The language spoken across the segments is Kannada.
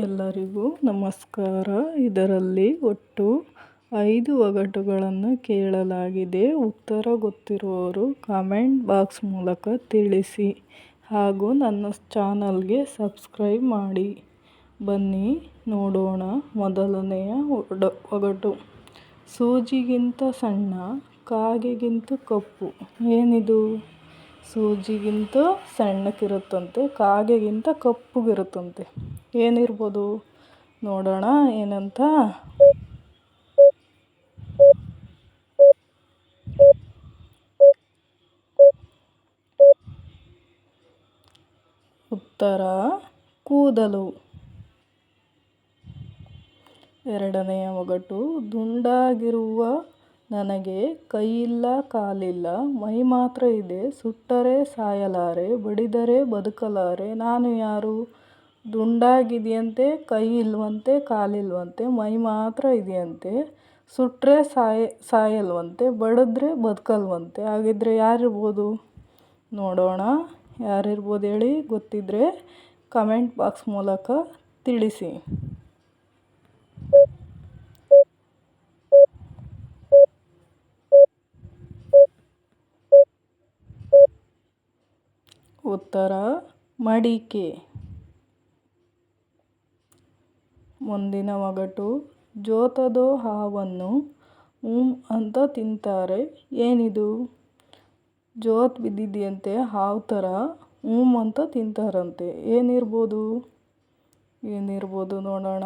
ಎಲ್ಲರಿಗೂ ನಮಸ್ಕಾರ. ಇದರಲ್ಲಿ ಒಟ್ಟು 5 ಒಗಟುಗಳನ್ನು ಕೇಳಲಾಗಿದೆ. ಉತ್ತರ ಗೊತ್ತಿರುವವರು ಕಾಮೆಂಟ್ ಬಾಕ್ಸ್ ಮೂಲಕ ತಿಳಿಸಿ ಹಾಗೂ ನನ್ನ ಚಾನಲ್ಗೆ ಸಬ್ಸ್ಕ್ರೈಬ್ ಮಾಡಿ. ಬನ್ನಿ ನೋಡೋಣ. ಮೊದಲನೆಯ ಒಗಟು. ಸೂಜಿಗಿಂತ ಸಣ್ಣ, ಕಾಗೆಗಿಂತ ಕಪ್ಪು. ಏನಿದು? ಸೂಜಿಗಿಂತ ಸಣ್ಣಕ್ಕಿರುತ್ತಂತೆ, ಕಾಗೆಗಿಂತ ಕಪ್ಪಗಿರುತ್ತಂತೆ. ಏನಿರ್ಬೋದು ನೋಡೋಣ ಏನಂತ. ಉತ್ತರ ಕೂದಲು. ಎರಡನೆಯ ಒಗಟು. ದುಂಡಾಗಿರುವ ನನಗೆ ಕೈಯಿಲ್ಲ ಕಾಲಿಲ್ಲ, ಮೈ ಮಾತ್ರ ಇದೆ, ಸುಟ್ಟರೆ ಸಾಯಲಾರೆ, ಬಡಿದರೆ ಬದುಕಲಾರೆ, ನಾನು ಯಾರು? ದುಂಡಾಗಿದೆಯಂತೆ, ಕೈ ಇಲ್ವಂತೆ, ಕಾಲಿಲ್ವಂತೆ, ಮೈ ಮಾತ್ರ ಇದೆಯಂತೆ, ಸುಟ್ಟರೆ ಸಾಯಲ್ವಂತೆ, ಬಡಿದ್ರೆ ಬದುಕಲ್ವಂತೆ. ಹಾಗಿದ್ರೆ ಯಾರಿರ್ಬೋದು ನೋಡೋಣ. ಯಾರಿರ್ಬೋದು ಹೇಳಿ? ಗೊತ್ತಿದ್ರೆ ಕಮೆಂಟ್ ಬಾಕ್ಸ್ ಮೂಲಕ ತಿಳಿಸಿ. ಉತ್ತರ ಮಡಿಕೆ. ಮುಂದಿನ ಒಗಟು. ಜೋತದೋ ಹಾವನ್ನು ಅಂತ ತಿಂತಾರೆ. ಏನಿದು? ಜೋತ್ ಬಿದ್ದಿದೆಯಂತೆ, ಹಾವು ಥರ ಅಂತ ತಿಂತಾರಂತೆ. ಏನಿರ್ಬೋದು ನೋಡೋಣ.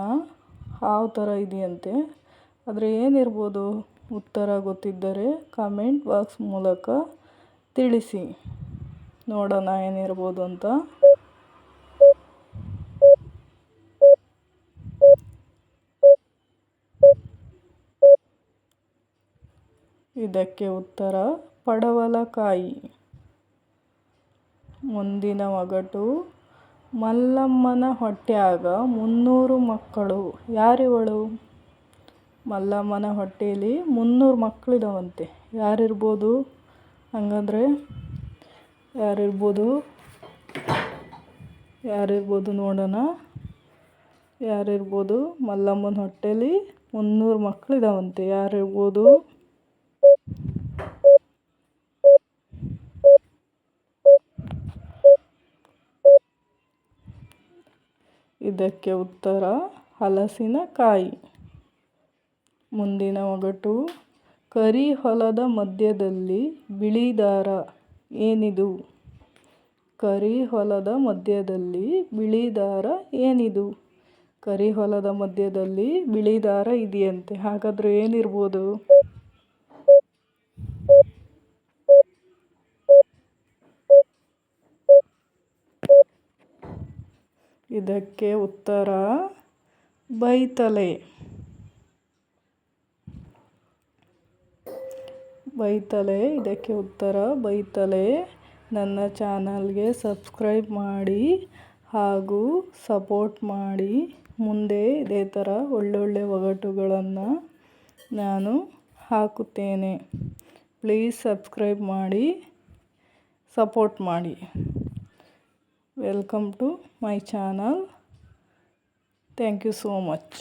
ಹಾವು ಥರ ಇದೆಯಂತೆ, ಆದರೆ ಏನಿರ್ಬೋದು? ಉತ್ತರ ಗೊತ್ತಿದ್ದರೆ ಕಮೆಂಟ್ ಬಾಕ್ಸ್ ಮೂಲಕ ತಿಳಿಸಿ. ನೋಡೋಣ ಏನಿರ್ಬೋದು ಅಂತ. ಇದಕ್ಕೆ ಉತ್ತರ ಪಡವಲಕಾಯಿ. ಮುಂದಿನ ಒಗಟು. ಮಲ್ಲಮ್ಮನ ಹೊಟ್ಯಾಗ 300 ಮಕ್ಕಳು. ಯಾರಿವಳು? ಮಲ್ಲಮ್ಮನ ಹೊಟ್ಟೆಯಲ್ಲಿ 300 ಮಕ್ಕಳಿದಾವಂತೆ. ಯಾರಿರ್ಬೋದು? ಹಂಗಂದ್ರೆ ಯಾರಿರ್ಬೋದು ನೋಡೋಣ. ಯಾರಿರ್ಬೋದು? ಮಲ್ಲಮ್ಮನ ಹೊಟ್ಟೆಯಲ್ಲಿ 300 ಮಕ್ಕಳಿದಾವಂತೆ. ಯಾರಿರ್ಬೋದು? ಇದಕ್ಕೆ ಉತ್ತರ ಹಲಸಿನಕಾಯಿ. ಮುಂದಿನ ಒಗಟು. ಕರಿ ಹೊಲದ ಮಧ್ಯದಲ್ಲಿ ಬಿಳಿ ದಾರ. ಏನಿದು? ಕರಿ ಹೊಲದ ಮಧ್ಯದಲ್ಲಿ ಬಿಳಿ ದಾರ ಏನಿದು? ಕರಿ ಹೊಲದ ಮಧ್ಯದಲ್ಲಿ ಬಿಳಿ ದಾರ ಇದೆಯಂತೆ. ಹಾಗಾದರೆ ಏನಿರ್ಬೋದು? ಇದಕ್ಕೆ ಉತ್ತರ ಬೈತಲೆ. ಇದಕ್ಕೆ ಉತ್ತರ ಬೈತಲೆ. ನನ್ನ ಚಾನಲ್ಗೆ ಸಬ್ಸ್ಕ್ರೈಬ್ ಮಾಡಿ ಹಾಗೂ ಸಪೋರ್ಟ್ ಮಾಡಿ. ಮುಂದೆ ಇದೇ ಥರ ಒಳ್ಳೊಳ್ಳೆ ಒಗಟುಗಳನ್ನು ನಾನು ಹಾಕುತ್ತೇನೆ. ಪ್ಲೀಸ್ ಸಬ್ಸ್ಕ್ರೈಬ್ ಮಾಡಿ, ಸಪೋರ್ಟ್ ಮಾಡಿ. Welcome to my channel. Thank you so much.